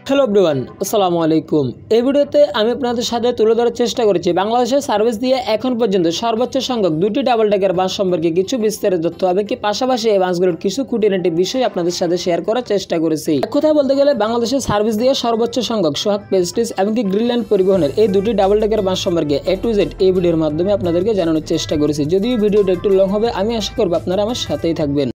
Hello everyone, আসসালামু আলাইকুম। এই ভিডিওতে আমি আপনাদের সাথে তুলে ধরার চেষ্টা করেছি বাংলাদেশের সার্ভিস দিয়ে এখন পর্যন্ত সর্বোচ্চ সংখ্যক দুটি ডাবল ডেকার বাস সম্পর্কে কিছু বিস্তারিত তথ্য হবে কি পাশাপাশি এই বাসগুলোর কিছু খুঁটিনাটি বিষয় আপনাদের সাথে শেয়ার করার চেষ্টা করেছি। এক কথায় বলতে গেলে বাংলাদেশের সার্ভিস দিয়ে সর্বোচ্চ সংখ্যক সোহাগ প্রেস্টিজ এমনকি গ্রিনল্যান্ড পরিবহনের এই দুটি ডাবল ডেকার বাস সম্পর্কে A to Z এই ভিডিওর মাধ্যমে আপনাদেরকে জানানোর চেষ্টা করেছি। যদিও ভিডিওটা একটু লং হবে, আমি আশা করব আপনারা আমার সাথেই থাকবেন।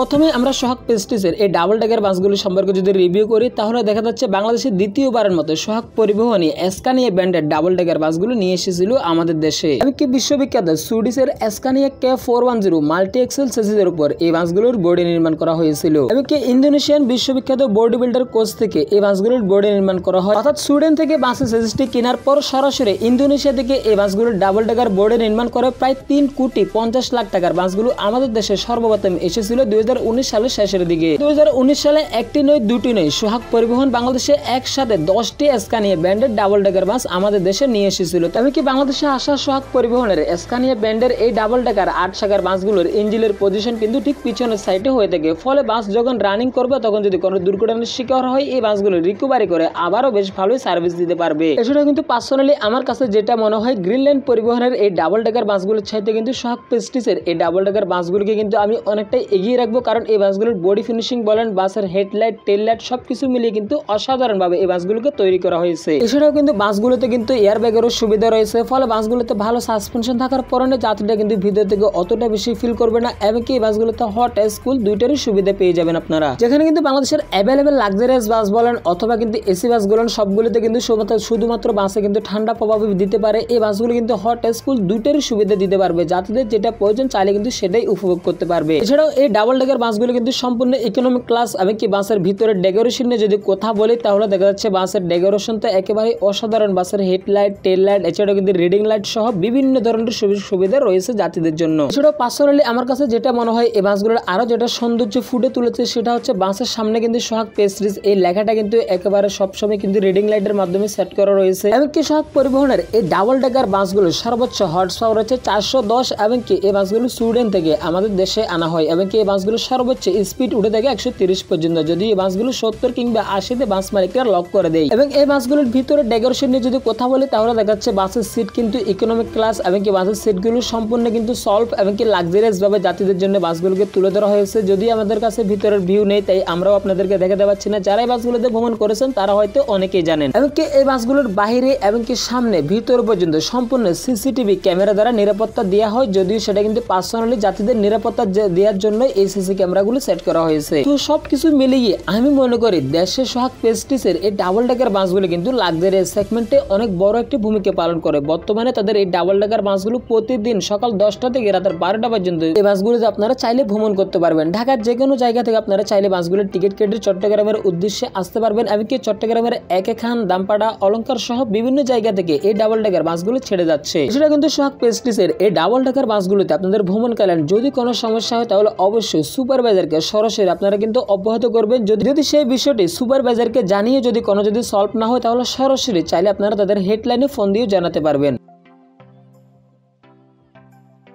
প্রথমে আমরা সোহাগ প্রেস্টিজের এই ডাবল ডেকার বাসগুলি সম্পর্কে যদি রিভিউ করি তাহলে দেখা যাচ্ছে বাংলাদেশের দ্বিতীয়বারের মতো সোহাগ পরিবহনই স্কানিয়া ব্র্যান্ডের ডাবল ডেকার বাসগুলো নিয়ে এসেছিল আমাদের দেশে। এমনকি বিশ্ববিখ্যাত সুইডিশের স্কানিয়া K410 মাল্টি এক্সেল সেসিসের উপর এই বাসগুলোর বডি নির্মাণ করা হয়েছিল। এমনকি ইন্দোনেশিয়ান বিশ্ববিখ্যাত বডি বিল্ডার কোচ থেকে এই বাসগুলোর বডি নির্মাণ করা হয়, অর্থাৎ সুইডেন থেকে বাসের সেসিসটি কেনার পর সরাসরি ইন্দোনেশিয়া থেকে এই বাসগুলোর ডাবল ডেকার বডি নির্মাণ করে প্রায় 3,50,00,000 টাকার বাসগুলো আমাদের দেশে সর্বপ্রথম এসেছিল 2019 সালের শেষের দিকে। 2019 সালে একটি নয় দুটি নয় সোহাগ পরিবহন বাংলাদেশে একসাথে 10টি স্কানিয়া ব্র্যান্ডের ডাবল ডেকার বাস আমাদের দেশে নিয়ে এসেছিল। তবে কি বাংলাদেশে আসা সোহাগ পরিবহনের স্কানিয়া ব্র্যান্ডের এই ডাবল ডেকার 8 চাকার বাসগুলোর ইঞ্জিনের পজিশন কিন্তু ঠিক পিছনের সাইডে হয়ে থাকে, ফলে বাস যখন রানিং করবে তখন যদি কোনো দুর্ঘটনার শিকার হয় এই বাসগুলো রিকভারি করে আবারও বেশ ভালোই সার্ভিস দিতে পারবে। এছাড়াও কিন্তু পার্সোনালি আমার কাছে যেটা মনে হয় গ্রিনল্যান্ড পরিবহনের এই ডাবল ডেকার বাসগুলোর চাইতে কিন্তু সোহাগ প্রেস্টিজের এই ডাবল ডেকার বাসগুলোকে কিন্তু আমি অনেকটাই এগিয়ে রাখবো, কারণ এই বাসগুলোর বডি ফিনিশিং বলেন, বাসের হেডলাইট টেল লাইট সবকিছু মিলিয়ে কিন্তু অসাধারণভাবে এই বাসগুলোকে তৈরি করা হয়েছে। এছাড়াও কিন্তু বাসগুলোতে কিন্তু এয়ার ব্যাগেরও সুবিধা রয়েছে, ফলে বাসগুলোতে ভালো সাসপেনশন থাকার কারণে যাত্রীরা কিন্তু ভিতর থেকে অতটা বেশি ফিল করবে না। এমনকি এই বাসগুলোতে হট স্কুল দুইটারই সুবিধা পেয়ে যাবেন আপনারা। যেখানে কিন্তু বাংলাদেশের অ্যাভেলেবেল লাক্সারিয়াস বাস বলেন অথবা কিন্তু এসি বাস বলেন সবগুলোতে কিন্তু শুধুমাত্র বাসে কিন্তু ঠান্ডা প্রভাব দিতে পারে, এই বাসগুলো কিন্তু হট স্কুল দুইটারই সুবিধা দিতে পারবে, যাত্রীদের যেটা প্রয়োজন চাইলে কিন্তু সেটাই উপভোগ করতে পারবে। এছাড়াও এই ডাবল ডেকার বাসগুলো কিন্তু সম্পূর্ণ ইকোনমিক ক্লাস। আমি কি বাসের ভিতরে ডেকোরেশন নিয়ে যদি কথা বলি তাহলে দেখা যাচ্ছে বাসের ডেকোরেশন তো একেবারে অসাধারণ। বাসের হেডলাইট টেল লাইট এছাড়াও কিন্তু রিডিং লাইট সহ বিভিন্ন ধরনের সুবিধা রয়েছে যাত্রীদের জন্য। এছাড়াও পার্সোনালি আমার কাছে যেটা মনে হয় এই বাসগুলোর আরো যেটা সৌন্দর্য ফুটে তুলেছে সেটা হচ্ছে বাসের সামনে কিন্তু সোহাগ প্রেস্টিজ এই লেখাটা কিন্তু একেবারে সবসময় কিন্তু রিডিং লাইটের মাধ্যমে সেট করা রয়েছে। এমনকি সোহাগ পরিবহনের এই ডাবল ডেকার বাসগুলো সর্বোচ্চ হর্স পাওয়ার হচ্ছে 410। এমনকি এই বাসগুলো সুইডেন থেকে আমাদের দেশে আনা হয়। এমনকি এই বাসগুলো সর্বোচ্চ স্পিড উঠে থাকে 130 পর্যন্ত, যদি এই বাসগুলো 70 কিংবা 80-তে বাস মালিকরা লক করে দেয়। এবং এই বাসগুলোর ভিতরে ডেকোরেশন নিয়ে যদি কথা বলি তাহলে দেখা যাচ্ছে বাসের সিট কিন্তু ইকোনমিক ক্লাস, এমনকি বাসের সিটগুলো সম্পূর্ণ কিন্তু সলভ এমনকি লাক্সারিয়াস ভাবে যাত্রীদের জন্য বাসগুলোকে তুলে ধরা হয়েছে। যদি আমাদের কাছে ভিতরের ভিউ নেই তাই আমরাও আপনাদেরকে দেখাতে পাচ্ছি না, যারা এই বাসগুলোতে ভ্রমণ করেছেন তারা হয়তো অনেকেই জানেন। এমনকি এই বাসগুলোর বাইরে এমনকি সামনে ভিতর পর্যন্ত সম্পূর্ণ সিসিটিভি ক্যামেরা দ্বারা নিরাপত্তা দেওয়া হয়, যদিও সেটা কিন্তু পার্সোনালি যাত্রীদের নিরাপত্তা দেওয়ার জন্য এই সিসি ক্যামেরাগুলো সেট করা হয়েছে। তো সবকিছু মিলিয়ে আমি মনে করি দেশের সোহাগ প্রেস্টিজের এই ডাবল ডেকার বাসগুলো কিন্তু লাক্সারিয়াস সেগমেন্টে অনেক বড় একটি ভূমিকা পালন করে। বর্তমানে তাদের এই ডাবল ডেকার বাসগুলো প্রতিদিন সকাল 10টা থেকে রাতের 12টা পর্যন্ত এই বাসগুলোতে আপনারা চাইলে ভ্রমণ করতে পারবেন। ঢাকার যে কোনো জায়গা থেকে আপনারা চাইলে বাসগুলোর টিকিট কেটে চট্টগ্রামের উদ্দেশ্যে আসতে পারবেন। এমনকি চট্টগ্রামের একেখান, দামপাড়া, অলংকার সহ বিভিন্ন জায়গা থেকে এই ডাবল ডেকার বাসগুলো ছেড়ে যাচ্ছে। সেটা কিন্তু সোহাগ প্রেস্টিজের এই ডাবল ডেকার বাসগুলোতে আপনাদের ভ্রমণকালীন যদি কোনো সমস্যা হয় তাহলে অবশ্যই সুপারভাইজারকে সরাসরি আপনারা কিন্তু অব্যাহত করবেন। যদি সেই বিষয়টি সুপারভাইজারকে জানিয়ে যদি সলভ না হয় তাহলে সরাসরি চাইলে আপনারা তাদের হেডলাইনে ফোন দিয়ে জানাতে পারবেন।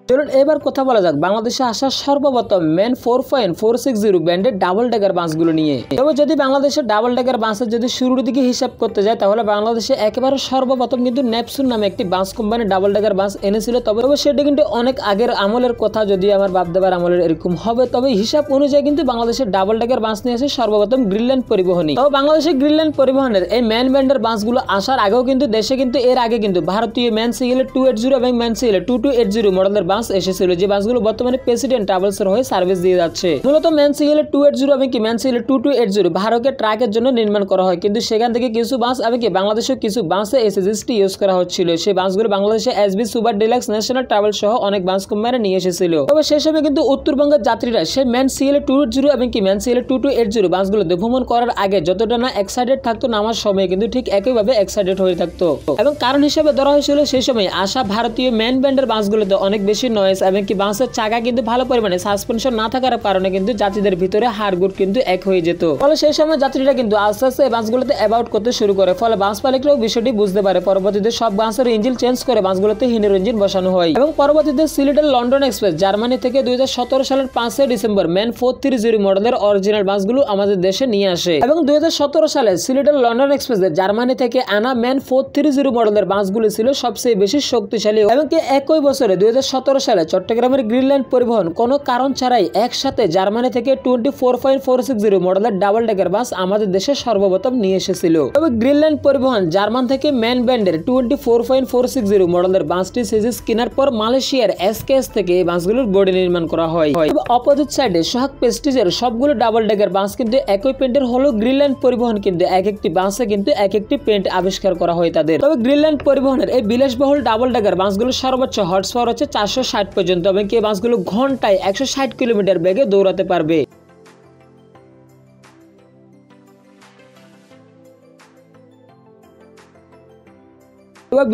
চলুন এবার কথা বলা যাক বাংলাদেশে আসা সর্বপ্রথম ম্যান 4.460 ব্র্যান্ডের ডাবল ডেকার বাসগুলো নিয়ে। তবে যদি বাংলাদেশের ডাবল ডেকার বাসের যদি শুরুর দিকে হিসাব করতে যায় তাহলে বাংলাদেশে একেবারে সর্বপ্রথম কিন্তু নেপসুন নামে একটি বাস কোম্পানির ডাবল ডেকার বাস এনেছিল। তবে সেটা কিন্তু অনেক আগের আমলের কথা, যদি আমার বাপদাদার আমলের এরকম হবে। তবে হিসাব অনুযায়ী কিন্তু বাংলাদেশের ডাবল ডেকার বাস নিয়ে আসে সর্বপ্রথম গ্রিনল্যান্ড পরিবহনই। তবে বাংলাদেশের গ্রিনল্যান্ড পরিবহনের এই ম্যান ব্র্যান্ডের বাসগুলো আসার আগেও কিন্তু দেশে কিন্তু এর আগে কিন্তু ভারতীয় ম্যান সিএল 280 এবং ম্যান সিএল 2280 মডেলের বাস এসেছিল, যে বাসগুলো বর্তমানে প্রেসিডেন্ট ট্রাভেলস এর হয়ে সার্ভিস দিয়ে যাচ্ছে। মূলত ম্যান সিএল 280 এবং কি ম্যান সিএল 2280 ভারতের ট্রাকের জন্য নির্মাণ করা হয়, কিন্তু সেখান থেকে কিছু বাস এবং কি বাংলাদেশের কিছু বাসে এসএসটি ইউজ করা হচ্ছিল। সেই বাসগুলো বাংলাদেশে SB super deluxe, national travel সহ অনেক বাস কোম্পানি নিয়ে এসেছিল। তবে সেই সময় কিন্তু উত্তরবঙ্গের যাত্রীরা সেই ম্যান সিএল 280 এবং কি ম্যান সিএল 2280 বাসগুলোতে ভ্রমণ করার আগে যতটা না এক্সাইটেড থাকতো, নামার সময় কিন্তু ঠিক একইভাবে এক্সাইটেড হয়ে থাকতো। এবং কারণ হিসেবে ধরা হয়েছিল সেই সময় আসা ভারতীয় ম্যান ব্র্যান্ডের বাসগুলোতে অনেক বেশি বেশি নয়েজ এবং কি বাসের চাকা কিন্তু ভালো পরিমাণে সাসপেনশন না থাকার কারণে কিন্তু যাত্রীদের ভিতরে হাড়গুড় কিন্তু এক হয়ে যেত। ফলে সেই সময় যাত্রীরা কিন্তু আস্তে আস্তে এই বাসগুলোতে অ্যাবাউট করতে শুরু করে। ফলে বাস মালিকরাও বিষয়টি বুঝতে পারে। পরবর্তীতে সব বাসের ইঞ্জিন চেঞ্জ করে বাসগুলোতে হিনের ইঞ্জিন বসানো হয় এবং পরবর্তীতে সিলেটের লন্ডন এক্সপ্রেস জার্মানি থেকে 2017 সালের 5 ডিসেম্বর ম্যান 430 মডেলের অরিজিনাল বাসগুলো আমাদের দেশে নিয়ে আসে এবং 2017 সালে সিলেটের লন্ডন এক্সপ্রেসের জার্মানি থেকে আনা ম্যান 430 মডেলের বাসগুলো ছিল সবচেয়ে বেশি শক্তিশালী এবং কি একই বছরে 2017 সালে চট্টগ্রামের গ্রিনল্যান্ড পরিবহন কোনো কারণ ছাড়াই একসাথে জার্মানি থেকে 24.460 মডেলের ডাবল ডেকার বাস আমাদের দেশে সর্বপ্রথম নিয়ে এসেছিল। তবে গ্রিনল্যান্ড পরিবহন জার্মান থেকে ম্যান ব্যান্ডের 24.460 মডেলের বাসটি সিরিজ কেনার পর মালয়েশিয়ার এসকেএস থেকে এই বাসগুলোর বডি নির্মাণ করা হয়। অপোজিট সাইডে সোহাগ প্রেস্টিজের সবগুলো ডাবল ডেকার বাস কিন্তু একই পেন্টের হলো গ্রিনল্যান্ড পরিবহন কিন্তু এক একটি বাসে কিন্তু এক একটি পেন্ট আবিষ্কার করা হয় তাদের। তবে গ্রিনল্যান্ড পরিবহনের এই বিলাসবহুল ডাবল ডেকার বাসগুলো সর্বোচ্চ হর্স পাওয়ার হচ্ছে 460 পর্যন্ত এবং এই বাসগুলো ঘন্টায় 160 কিলোমিটার বেগে দৌড়াতে পারবে।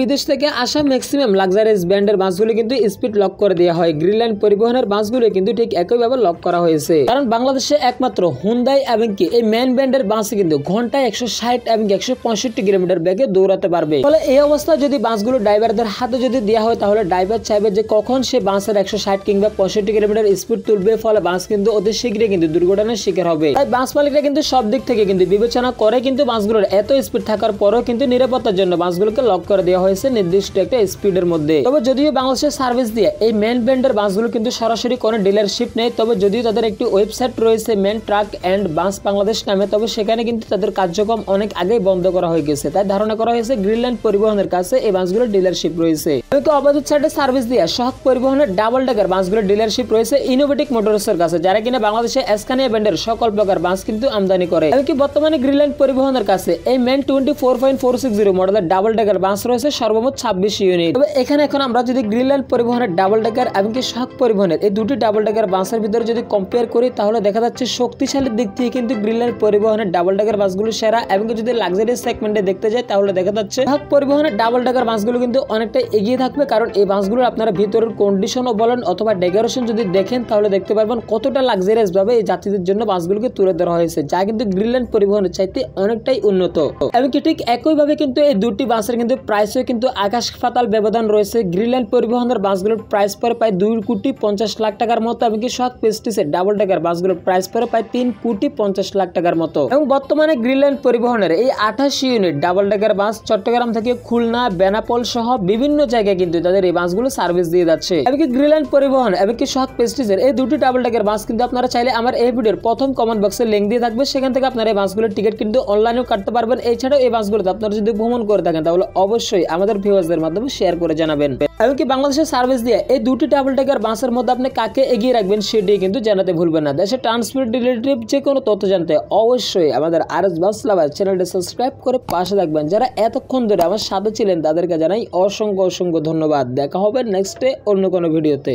বিদেশ থেকে আসা ম্যাক্সিমাম লাক্সারিয়াস ব্র্যান্ডের বাসগুলো কিন্তু স্পিড লক করে দেওয়া হয়। গ্রিনল্যান্ড পরিবহনের বাসগুলো কিন্তু ঠিক একইভাবে লক করা হয়েছে, কারণ বাংলাদেশে একমাত্র হুন্ডাই এবং কি এই ম্যান ব্র্যান্ডের বাস কিন্তু ঘন্টায় 160 এবং 165 কিলোমিটার বেগে দৌড়াতে পারবে। ফলে এই অবস্থায় যদি বাসগুলো ড্রাইভারদের হাতে যদি দেওয়া হয় তাহলে ড্রাইভার চাইবে যে কখন সে বাসের 160 কিংবা 65 কিলোমিটার স্পিড তুলবে। ফলে বাস কিন্তু অতি শীঘ্রই কিন্তু দুর্ঘটনার শিকার হবে। তাই বাস মালিকরা কিন্তু সব দিক থেকে কিন্তু বিবেচনা করে কিন্তু বাসগুলোর এত স্পিড থাকার পরেও কিন্তু নিরাপত্তার জন্য বাসগুলোকে লক করে দেওয়া হয়েছে নির্দিষ্ট একটা স্পিডের মধ্যে। তবে যদিও বাংলাদেশের সার্ভিস দিয়ে এই ম্যান ব্র্যান্ডের বাসগুলো কিন্তু সরাসরি কোনো ডিলারশিপ নেই, তবে যদিও তাদের একটি ওয়েবসাইট রয়েছে ম্যান ট্রাক এন্ড বাস বাংলাদেশ নামে, তবে সেখানে কিন্তু তাদের কার্যক্রম অনেক আগেই বন্ধ করা হয়ে গেছে। তাই ধারণা করা হয়েছে গ্রিনল্যান্ড পরিবহনের কাছে এই বাসগুলোর ডিলারশিপ রয়েছে। অপোজিট সাইডে সার্ভিস দিয়ে সোহাগ পরিবহনের ডাবল ডেকার বাসগুলোর ডিলারশিপ রয়েছে ইনোভেটিক মোটরসের কাছে, যারা কিনা বাংলাদেশে স্কানিয়া ব্র্যান্ডের সকল প্রকার বাস কিন্তু আমদানি করে। এমনকি বর্তমানে গ্রিনল্যান্ড পরিবহনের কাছে এই ম্যান 24.460 মডেলের ডাবল ডেকার বাস রয়েছে সর্বমোট 26 ইউনিট। তবে এখানে এখন আমরা যদি গ্রিনল্যান্ড পরিবহনের ডাবল ডেকার এবং কি সোহাগ পরিবহনের এই দুটি ডাবল ডেকার বাসের ভিতরে যদি কম্পেয়ার করি তাহলে দেখা যাচ্ছে শক্তিশালীর দিক থেকে কিন্তু গ্রিনল্যান্ড পরিবহনের ডাবল ডেকার বাসগুলো সেরা এবং যদি লাক্সারি সেগমেন্টে দেখতে যাই তাহলে দেখা যাচ্ছে সোহাগ পরিবহনের ডাবল ডেকার বাসগুলো কিন্তু অনেকটা এগিয়ে থাকবে, কারণ এই বাসগুলোর আপনারা ভিতরের কন্ডিশনও বলেন অথবা ডেকোরেশন যদি দেখেন তাহলে দেখতে পারবেন কতটা লাক্সারিয়াস ভাবে এই যাত্রীদের জন্য বাসগুলোকে তুলে ধরা হয়েছে, যা কিন্তু গ্রিনল্যান্ড পরিবহনের চাইতে অনেকটাই উন্নত। এবং কি ঠিক একইভাবে কিন্তু এই দুটি বাসের কিন্তু প্রাইসও কিন্তু আকাশ পাতাল ব্যবধান রয়েছে। গ্রিনল্যান্ড পরিবহনের বাসগুলোর প্রাইস পরে প্রায় 2,50,00,000 টাকার মতো এবং কি সোহাগ প্রেস্টিজের ডাবল ডেকার বাসগুলোর প্রাইস পরে প্রায় 3,50,00,000 টাকার মতো। এবং বর্তমানে গ্রিনল্যান্ড পরিবহনের এই 28 unit double decker bus Chattogram থেকে খুলনা, বেনাপোল সহ বিভিন্ন জায়গায় কিন্তু তাদের এই বাসগুলো সার্ভিস দিয়ে যাচ্ছে। এবং কি গ্রিনল্যান্ড পরিবহন এবং কি সোহাগ প্রেস্টিজের এই দুটি ডাবল ডেকার বাস কিন্তু আপনারা চাইলে আমার এই ভিডিওর প্রথম কমেন্ট বক্সে লিংক দিয়ে থাকবে, সেখান থেকে আপনারা এই বাসগুলোর টিকিট কিন্তু অনলাইনেও কাটতে পারবেন। এছাড়াও এই বাসগুলোতে আপনারা যদি ভ্রমণ করে থাকেন তাহলে অবশ্যই আমাদের ভিউয়ার্সদের মাধ্যমে শেয়ার করে জানাবেন। এমনকি বাংলাদেশের সার্ভিস দিয়ে এই দুটি ডাবল ডেকার বাসের মধ্যে আপনি কাকে এগিয়ে রাখবেন সেটি কিন্তু জানাতে ভুলবেন না। দেশের ট্রান্সপোর্ট রিলেটিভ যে কোনো তথ্য জানতে অবশ্যই আমাদের আরএস বাস লাভার চ্যানেলটি সাবস্ক্রাইব করে পাশে থাকবেন। যারা এতক্ষণ ধরে আমার সাথে ছিলেন তাদেরকে জানাই অসংখ্য ধন্যবাদ। দেখা হবে নেক্সটে অন্য কোনো ভিডিওতে।